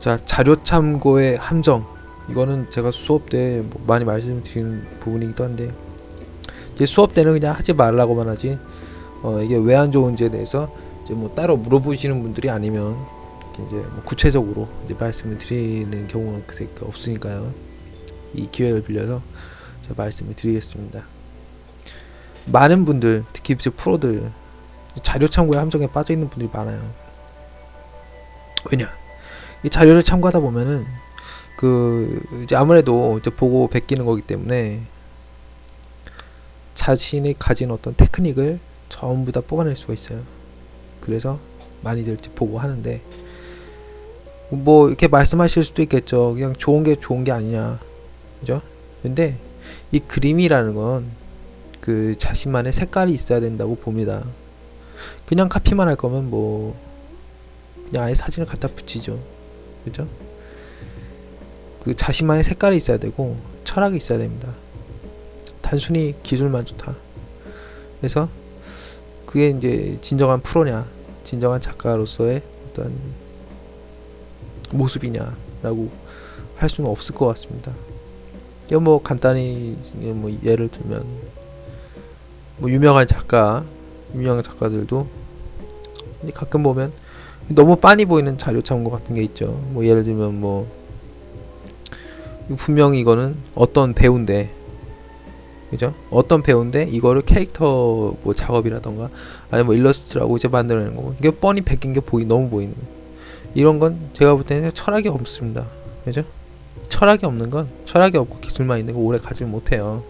자, 자료 참고의 함정. 이거는 제가 수업 때 많이 말씀드린 부분이기도 한데, 이제 수업 때는 그냥 하지 말라고만 하지, 이게 왜 안 좋은지에 대해서 이제 뭐 따로 물어보시는 분들이 아니면 이제 뭐 구체적으로 이제 말씀을 드리는 경우가 그렇게 없으니까요. 이 기회를 빌려서 제가 말씀을 드리겠습니다. 많은 분들, 특히 이제 프로들, 자료 참고의 함정에 빠져 있는 분들이 많아요. 왜냐? 이 자료를 참고하다 보면은 이제 아무래도 이제 보고 베끼는 거기 때문에 자신이 가진 어떤 테크닉을 전부 다 뽑아낼 수가 있어요. 그래서 많이들 이제 보고 하는데, 뭐 이렇게 말씀하실 수도 있겠죠. 그냥 좋은 게 아니냐, 그죠? 근데 이 그림이라는 건 그 자신만의 색깔이 있어야 된다고 봅니다. 그냥 카피만 할 거면 뭐 그냥 아예 사진을 갖다 붙이죠, 그죠? 그 자신만의 색깔이 있어야 되고 철학이 있어야 됩니다. 단순히 기술만 좋다. 그래서 그게 이제 진정한 프로냐, 진정한 작가로서의 어떤 모습이냐라고 할 수는 없을 것 같습니다. 이거 뭐 간단히 뭐 예를 들면 뭐 유명한 작가들도 가끔 보면 너무 빤히 보이는 자료 참고 같은 게 있죠. 뭐 예를 들면 뭐 분명히 이거는 어떤 배우인데, 그죠? 어떤 배우인데 이거를 캐릭터 뭐 작업이라던가 아니면 뭐 일러스트라고 이제 만들어내는 거고, 이게 뻔히 베낀 게 너무 보이는 거. 이런 건 제가 볼 때는 철학이 없습니다. 그죠? 철학이 없는 건, 철학이 없고 기술만 있는 거 오래 가지 못해요.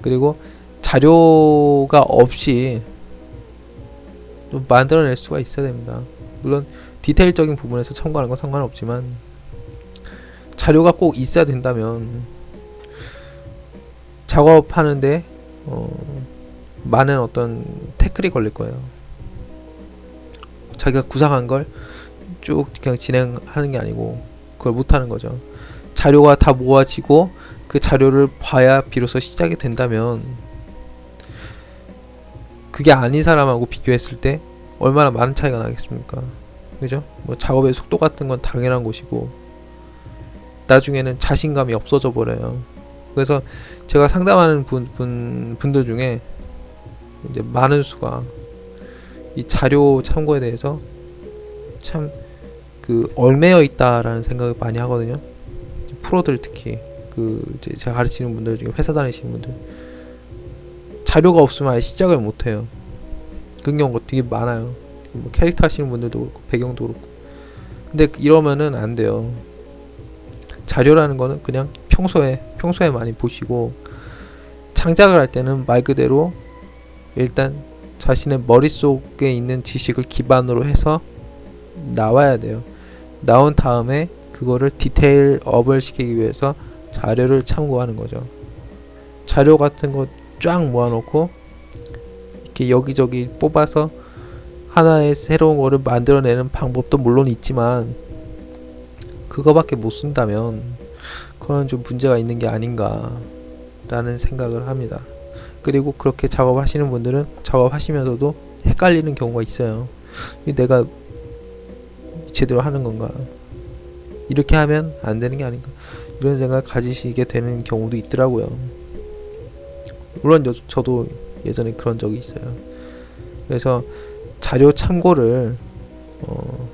그리고 자료가 없이 좀 만들어낼 수가 있어야 됩니다. 물론 디테일적인 부분에서 첨가하는 건 상관없지만 자료가 꼭 있어야 된다면 작업하는데 많은 어떤 태클이 걸릴 거예요. 자기가 구상한 걸 쭉 그냥 진행하는 게 아니고 그걸 못하는 거죠. 자료가 다 모아지고 그 자료를 봐야 비로소 시작이 된다면, 그게 아닌 사람하고 비교했을 때 얼마나 많은 차이가 나겠습니까? 그죠? 뭐 작업의 속도 같은 건 당연한 것이고 나중에는 자신감이 없어져 버려요. 그래서 제가 상담하는 분들 중에 이제 많은 수가 이 자료 참고에 대해서 참 얽매여 있다라는 생각을 많이 하거든요. 프로들 특히 이제 제가 가르치는 분들 중에 회사 다니시는 분들, 자료가 없으면 아예 시작을 못 해요. 그런 경우가 되게 많아요. 뭐 캐릭터 하시는 분들도 그렇고 배경도 그렇고. 근데 이러면은 안 돼요. 자료라는 거는 그냥 평소에 많이 보시고, 창작을 할 때는 말 그대로 일단 자신의 머릿속에 있는 지식을 기반으로 해서 나와야 돼요. 나온 다음에 그거를 디테일업을 시키기 위해서 자료를 참고하는 거죠. 자료 같은 거 쫙 모아놓고 이렇게 여기저기 뽑아서 하나의 새로운 거를 만들어내는 방법도 물론 있지만, 그거밖에 못 쓴다면 그건 좀 문제가 있는 게 아닌가 라는 생각을 합니다. 그리고 그렇게 작업하시는 분들은 작업하시면서도 헷갈리는 경우가 있어요. 내가 제대로 하는 건가, 이렇게 하면 안 되는 게 아닌가, 이런 생각 가지시게 되는 경우도 있더라고요. 물론 저도 예전에 그런 적이 있어요. 그래서 자료 참고를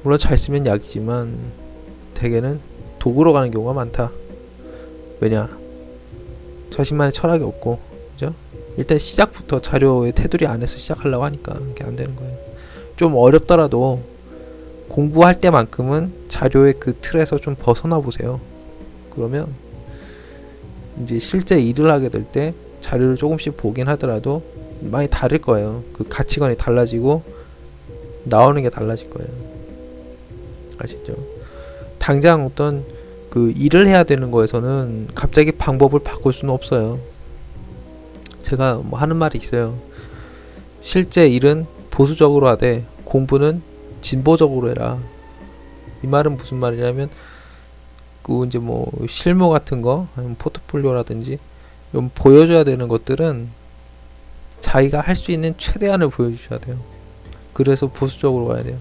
물론 잘 쓰면 약이지만 대개는 도구로 가는 경우가 많다. 왜냐? 자신만의 철학이 없고, 그죠? 일단 시작부터 자료의 테두리 안에서 시작하려고 하니까 그게 안 되는 거예요. 좀 어렵더라도 공부할 때만큼은 자료의 그 틀에서 좀 벗어나 보세요. 그러면 이제 실제 일을 하게 될 때 자료를 조금씩 보긴 하더라도 많이 다를 거예요. 그 가치관이 달라지고 나오는 게 달라질 거예요. 아시죠? 당장 어떤 일을 해야 되는 거에서는 갑자기 방법을 바꿀 수는 없어요. 제가 뭐 하는 말이 있어요. 실제 일은 보수적으로 하되 공부는 진보적으로 해라. 이 말은 무슨 말이냐면 이제 뭐 실무 같은 거 아니면 포트폴리오라든지 좀 보여줘야 되는 것들은 자기가 할 수 있는 최대한을 보여주셔야 돼요. 그래서 보수적으로 가야 돼요.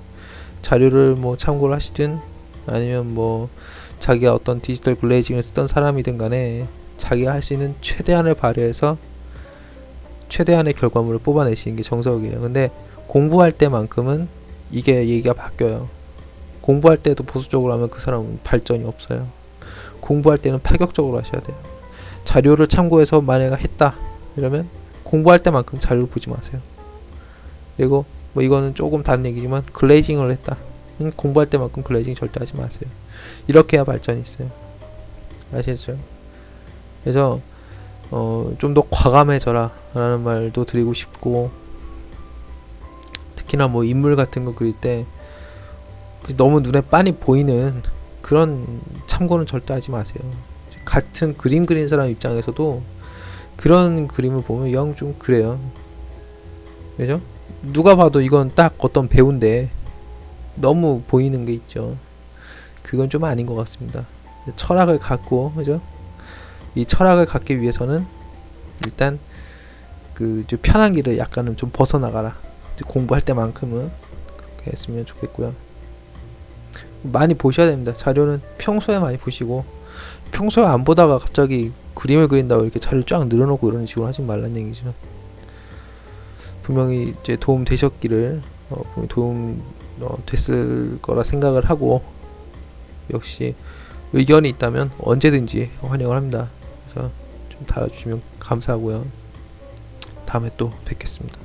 자료를 뭐 참고를 하시든 아니면 뭐 자기가 어떤 디지털 글레이징을 쓰던 사람이든 간에 자기가 할 수 있는 최대한을 발휘해서 최대한의 결과물을 뽑아내시는 게 정석이에요. 근데 공부할 때만큼은 이게 얘기가 바뀌어요. 공부할 때도 보수적으로 하면 그 사람은 발전이 없어요. 공부할 때는 파격적으로 하셔야 돼요. 자료를 참고해서 만약에 했다 이러면 공부할 때만큼 자료를 보지 마세요. 그리고 뭐 이거는 조금 다른 얘기지만 글레이징을 했다. 공부할 때만큼 글레이징 절대 하지 마세요. 이렇게 해야 발전이 있어요. 아시겠죠? 그래서 좀 더 과감해져라 라는 말도 드리고 싶고, 특히나 뭐 인물 같은 거 그릴 때 너무 눈에 빤히 보이는 그런 참고는 절대 하지 마세요. 같은 그림 그린 사람 입장에서도 그런 그림을 보면 영 좀 그래요. 그죠? 누가 봐도 이건 딱 어떤 배우인데 너무 보이는 게 있죠. 그건 좀 아닌 것 같습니다. 철학을 갖고, 그죠? 이 철학을 갖기 위해서는 일단 그 좀 편한 길을 약간은 좀 벗어나가라. 공부할 때만큼은 그렇게 했으면 좋겠고요. 많이 보셔야 됩니다. 자료는 평소에 많이 보시고, 평소에 안 보다가 갑자기 그림을 그린다고 이렇게 자료 쫙 늘어놓고 이런 식으로 하지 말란 얘기죠. 분명히 이제 도움 되셨기를, 분명히 도움 됐을 거라 생각을 하고, 역시 의견이 있다면 언제든지 환영을 합니다. 그래서 좀 달아주시면 감사하고요. 다음에 또 뵙겠습니다.